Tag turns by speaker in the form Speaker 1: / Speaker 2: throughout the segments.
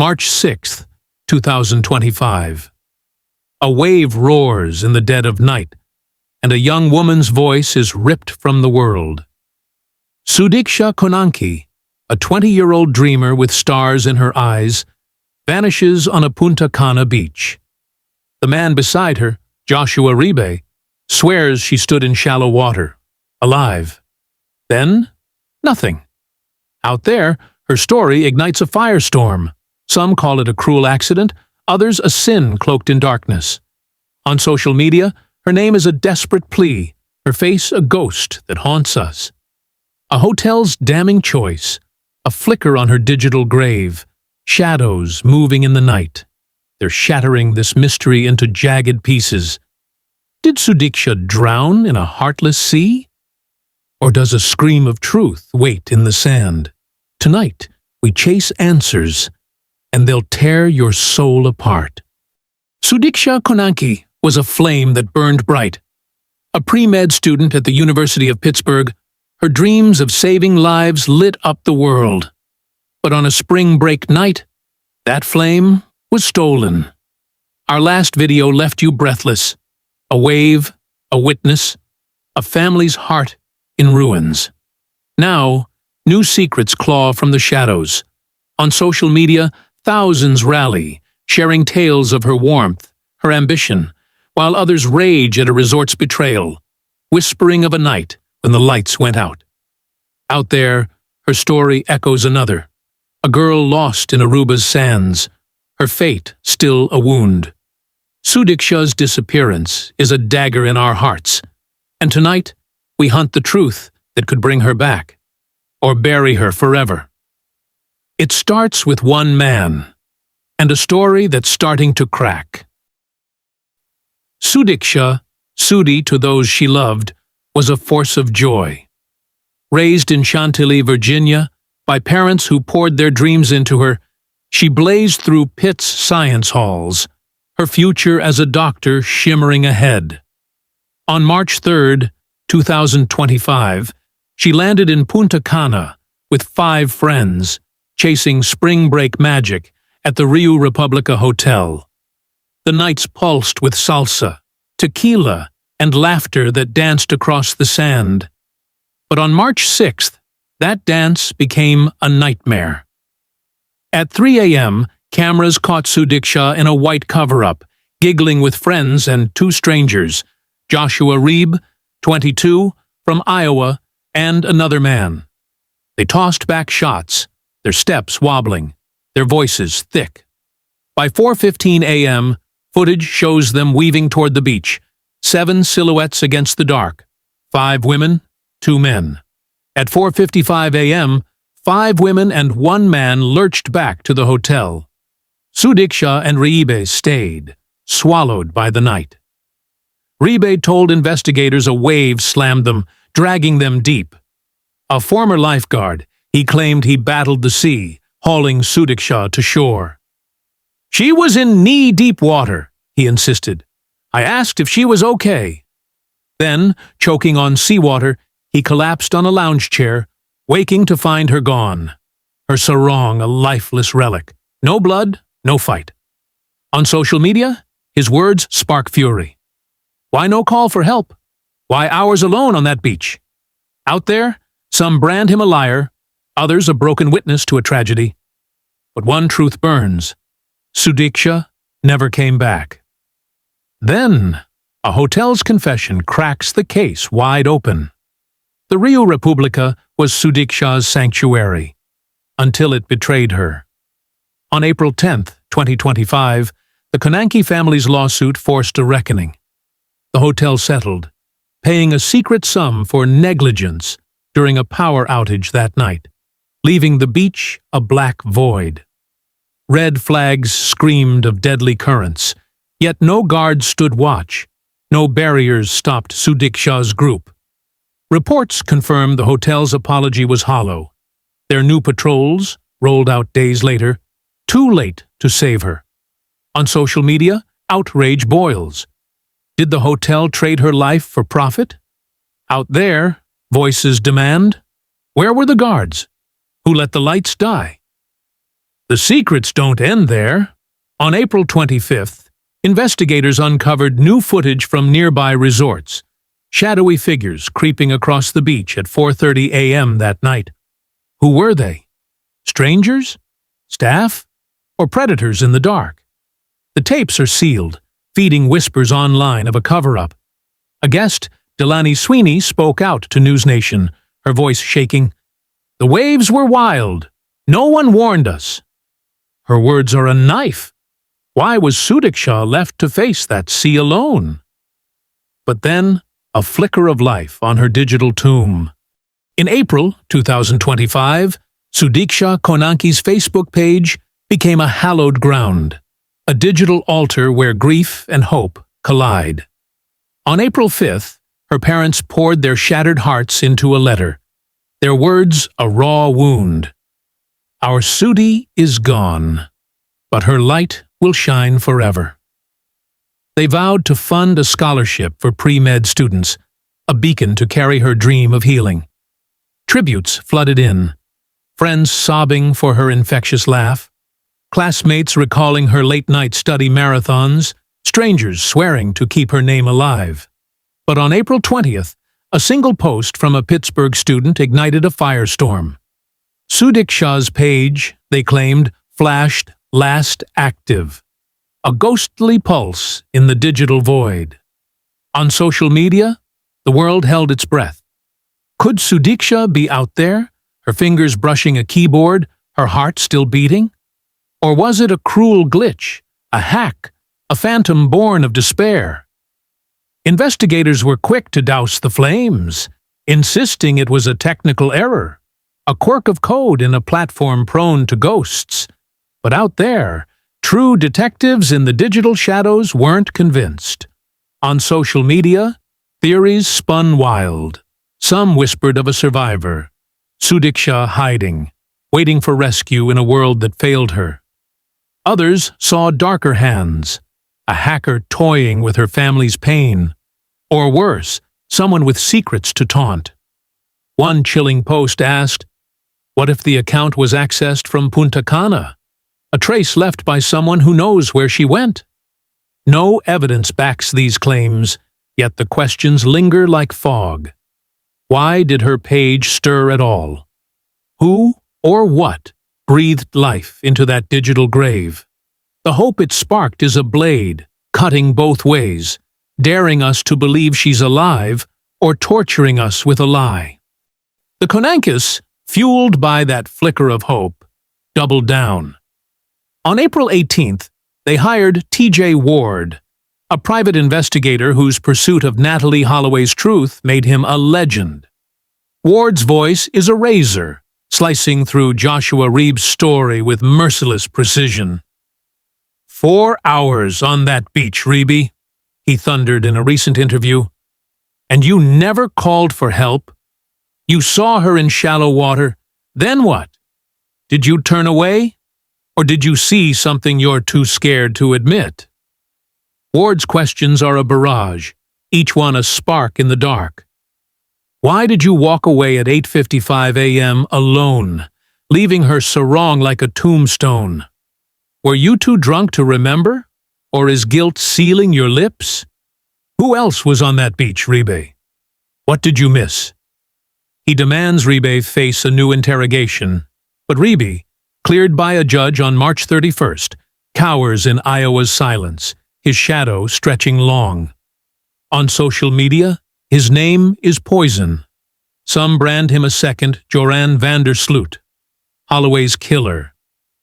Speaker 1: March 6th, 2025. A wave roars in the dead of night, and a young woman's voice is ripped from the world. Sudiksha Konanki, a 20-year-old dreamer with stars in her eyes, vanishes on a Punta Cana beach. The man beside her, Joshua Riibe, swears she stood in shallow water, alive. Then, nothing. Out there, her story ignites a firestorm. Some call it a cruel accident, others a sin cloaked in darkness. On social media, her name is a desperate plea, her face a ghost that haunts us. A hotel's damning choice, a flicker on her digital grave, shadows moving in the night. They're shattering this mystery into jagged pieces. Did Sudiksha drown in a heartless sea? Or does a scream of truth wait in the sand? Tonight, we chase answers, and they'll tear your soul apart. Sudiksha Konanki was a flame that burned bright. A pre-med student at the University of Pittsburgh, her dreams of saving lives lit up the world. But on a spring break night, that flame was stolen. Our last video left you breathless. A wave, a witness, a family's heart in ruins. Now, new secrets claw from the shadows. On social media, thousands rally, sharing tales of her warmth, her ambition, while others rage at a resort's betrayal, whispering of a night when the lights went out. Out there, her story echoes another. A girl lost in Aruba's sands, her fate still a wound. Sudiksha's disappearance is a dagger in our hearts, and tonight we hunt the truth that could bring her back, or bury her forever. It starts with one man, and a story that's starting to crack. Sudiksha, Sudi to those she loved, was a force of joy. Raised in Chantilly, Virginia, by parents who poured their dreams into her, she blazed through Pitt's science halls, her future as a doctor shimmering ahead. On March 3rd, 2025, she landed in Punta Cana with 5 friends, chasing spring break magic at the Rio Republica Hotel. The nights pulsed with salsa, tequila, and laughter that danced across the sand. But on March 6th, that dance became a nightmare. At 3 a.m., cameras caught Sudiksha in a white cover-up, giggling with friends and 2 strangers, Joshua Riibe, 22, from Iowa, and another man. They tossed back shots, their steps wobbling, their voices thick. By 4:15 a.m., footage shows them weaving toward the beach, 7 silhouettes against the dark, 5 women, 2 men. At 4:55 a.m., 5 women and 1 man lurched back to the hotel. Sudiksha and Riibe stayed, swallowed by the night. Riibe told investigators a wave slammed them, dragging them deep. A former lifeguard, he claimed he battled the sea, hauling Sudiksha to shore. "She was in knee-deep water," he insisted. "I asked if she was okay." Then, choking on seawater, he collapsed on a lounge chair, waking to find her gone. Her sarong a lifeless relic. No blood, no fight. On social media, his words spark fury. Why no call for help? Why hours alone on that beach? Out there, some brand him a liar, others a broken witness to a tragedy. But one truth burns. Sudiksha never came back. Then, a hotel's confession cracks the case wide open. The Rio Republica was Sudiksha's sanctuary, until it betrayed her. On April 10th, 2025, the Konanki family's lawsuit forced a reckoning. The hotel settled, paying a secret sum for negligence during a power outage that night, leaving the beach a black void. Red flags screamed of deadly currents, yet no guards stood watch, no barriers stopped Sudiksha's group. Reports confirmed the hotel's apology was hollow. Their new patrols, rolled out days later, too late to save her. On social media, outrage boils. Did the hotel trade her life for profit? Out there, voices demand, where were the guards? Who let the lights die? The secrets don't end there. On April 25th, investigators uncovered new footage from nearby resorts, shadowy figures creeping across the beach at 4:30 a.m. that night. Who were they? Strangers? Staff? Or predators in the dark? The tapes are sealed, feeding whispers online of a cover-up. A guest, Delaney Sweeney, spoke out to News Nation, her voice shaking. "The waves were wild. No one warned us." Her words are a knife. Why was Sudiksha left to face that sea alone? But then, a flicker of life on her digital tomb. In April 2025, Sudiksha Konanki's Facebook page became a hallowed ground, a digital altar where grief and hope collide. On April 5th, her parents poured their shattered hearts into a letter, their words a raw wound. "Our Sudi is gone, but her light will shine forever." They vowed to fund a scholarship for pre-med students, a beacon to carry her dream of healing. Tributes flooded in, friends sobbing for her infectious laugh, classmates recalling her late-night study marathons, strangers swearing to keep her name alive. But on April 20th, a single post from a Pittsburgh student ignited a firestorm. Sudiksha's page, they claimed, flashed last active, a ghostly pulse in the digital void. On social media, the world held its breath. Could Sudiksha be out there, her fingers brushing a keyboard, her heart still beating? Or was it a cruel glitch, a hack, a phantom born of despair? Investigators were quick to douse the flames, insisting it was a technical error, a quirk of code in a platform prone to ghosts. But out there, true detectives in the digital shadows weren't convinced. On social media, theories spun wild. Some whispered of a survivor, Sudiksha hiding, waiting for rescue in a world that failed her. Others saw darker hands, a hacker toying with her family's pain, or worse, someone with secrets to taunt. One chilling post asked, "What if the account was accessed from Punta Cana? A trace left by someone who knows where she went?" No evidence backs these claims, yet the questions linger like fog. Why did her page stir at all? Who or what breathed life into that digital grave? The hope it sparked is a blade, cutting both ways, daring us to believe she's alive or torturing us with a lie. The Konankis, fueled by that flicker of hope, doubled down. On April 18th, they hired T.J. Ward, a private investigator whose pursuit of Natalie Holloway's truth made him a legend. Ward's voice is a razor, slicing through Joshua Riibe's story with merciless precision. 4 hours on that beach, Riibe," he thundered in a recent interview. "And you never called for help? You saw her in shallow water. Then what? Did you turn away? Or did you see something you're too scared to admit?" Ward's questions are a barrage, each one a spark in the dark. Why did you walk away at 8:55 a.m. alone, leaving her sarong like a tombstone? Were you too drunk to remember? Or is guilt sealing your lips? Who else was on that beach, Riibe? What did you miss? He demands Riibe face a new interrogation, but Riibe, cleared by a judge on March 31st, cowers in Iowa's silence, his shadow stretching long. On social media, his name is poison. Some brand him a second Joran van der Sloot, Holloway's killer,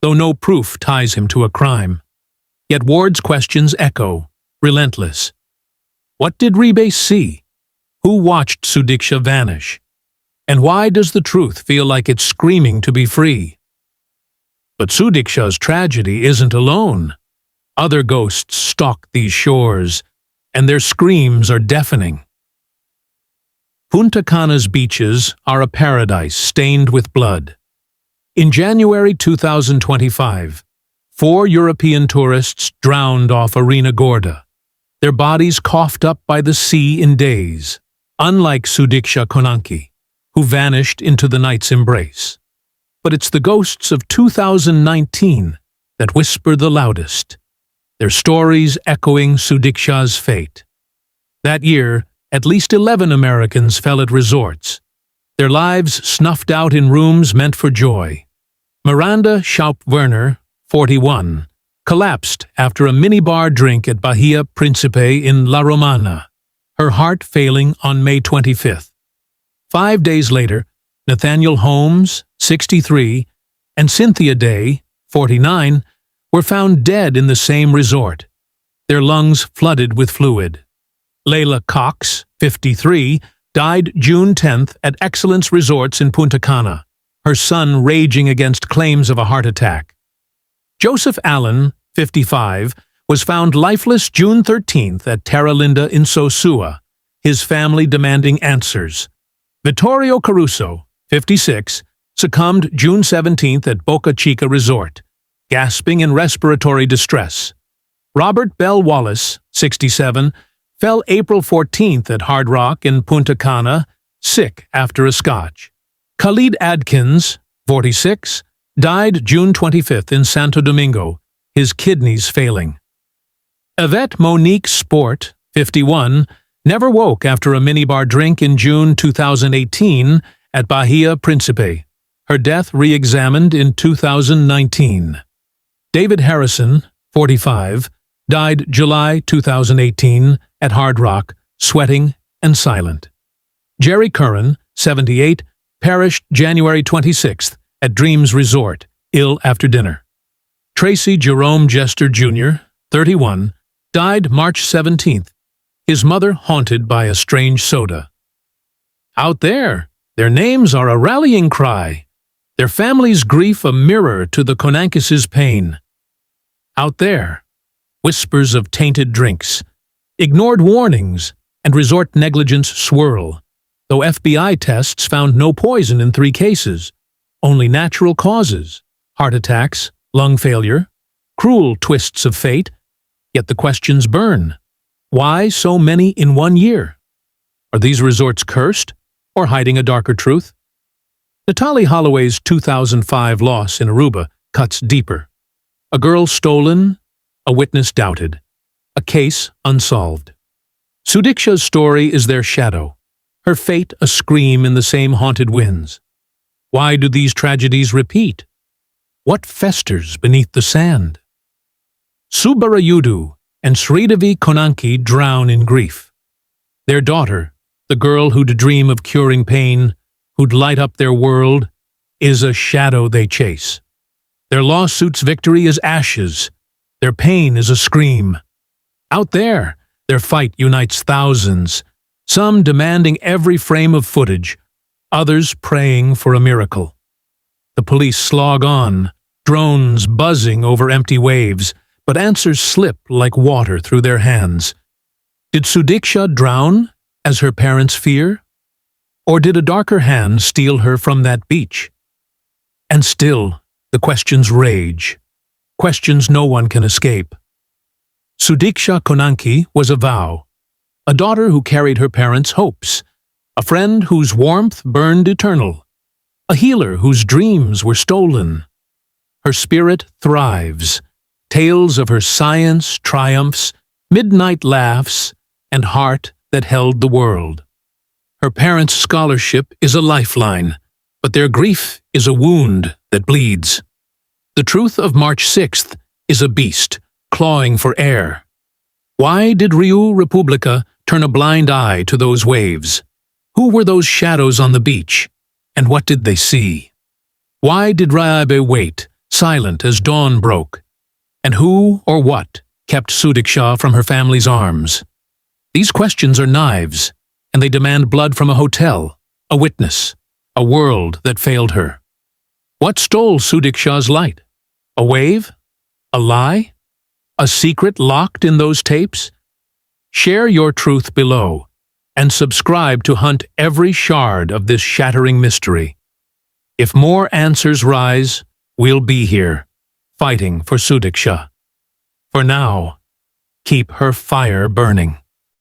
Speaker 1: though no proof ties him to a crime. Yet Ward's questions echo, relentless. What did Riibe see? Who watched Sudiksha vanish? And why does the truth feel like it's screaming to be free? But Sudiksha's tragedy isn't alone. Other ghosts stalk these shores, and their screams are deafening. Punta Cana's beaches are a paradise stained with blood. In January 2025, 4 European tourists drowned off Arena Gorda, their bodies coughed up by the sea in days, unlike Sudiksha Konanki, who vanished into the night's embrace. but it's the ghosts of 2019 that whisper the loudest, their stories echoing Sudiksha's fate. That year, at least 11 Americans fell at resorts, their lives snuffed out in rooms meant for joy. Miranda Schaup-Werner, 41, collapsed after a minibar drink at Bahia Principe in La Romana, her heart failing on May 25th. 5 days later, Nathaniel Holmes, 63, and Cynthia Day, 49, were found dead in the same resort, their lungs flooded with fluid. Layla Cox, 53, died June 10th at Excellence Resorts in Punta Cana, her son raging against claims of a heart attack. Joseph Allen, 55, was found lifeless June 13th at Terra Linda in Sosua, his family demanding answers. Vittorio Caruso, 56, succumbed June 17th at Boca Chica Resort, gasping in respiratory distress. Robert Bell Wallace, 67, fell April 14th at Hard Rock in Punta Cana, sick after a scotch. Khalid Adkins, 46, died June 25th in Santo Domingo, his kidneys failing. Yvette Monique Sport, 51, never woke after a minibar drink in June 2018 at Bahia Principe, her death re-examined in 2019. David Harrison, 45, died July 2018 at Hard Rock, sweating and silent. Jerry Curran, 78, perished January 26th at Dreams Resort, ill after dinner. Tracy Jerome Jester Jr., 31, died March 17th, his mother haunted by a strange soda. Out there, their names are a rallying cry, their family's grief a mirror to the Konankis' pain. Out there, whispers of tainted drinks, ignored warnings, and resort negligence swirl, though FBI tests found no poison in 3 cases, only natural causes, heart attacks, lung failure, cruel twists of fate, yet the questions burn. Why so many in 1 year? Are these resorts cursed, or hiding a darker truth? Natalie Holloway's 2005 loss in Riibe cuts deeper. A girl stolen, a witness doubted, a case unsolved. Sudiksha's story is their shadow, her fate a scream in the same haunted winds. Why do these tragedies repeat? What festers beneath the sand? Subarayudu and Sridevi Konanki drown in grief. Their daughter, the girl who'd dream of curing pain, who'd light up their world, is a shadow they chase. Their lawsuit's victory is ashes. Their pain is a scream. Out there, their fight unites thousands, some demanding every frame of footage, others praying for a miracle. The police slog on, drones buzzing over empty waves, but answers slip like water through their hands. Did Sudiksha drown, as her parents fear? Or did a darker hand steal her from that beach? And still, the questions rage, questions no one can escape. Sudiksha Konanki was a vow, a daughter who carried her parents' hopes, a friend whose warmth burned eternal, a healer whose dreams were stolen. Her spirit thrives, tales of her science, triumphs, midnight laughs, and heart that held the world. Her parents' scholarship is a lifeline, but their grief is a wound that bleeds. The truth of March 6th is a beast, clawing for air. Why did Rio Republica turn a blind eye to those waves? Who were those shadows on the beach, and what did they see? Why did Riibe wait, silent as dawn broke? And who or what kept Sudiksha from her family's arms? These questions are knives, and they demand blood from a hotel, a witness, a world that failed her. What stole Sudiksha's light? A wave? A lie? A secret locked in those tapes? Share your truth below, and subscribe to hunt every shard of this shattering mystery. If more answers rise, we'll be here, fighting for Sudiksha. For now, keep her fire burning.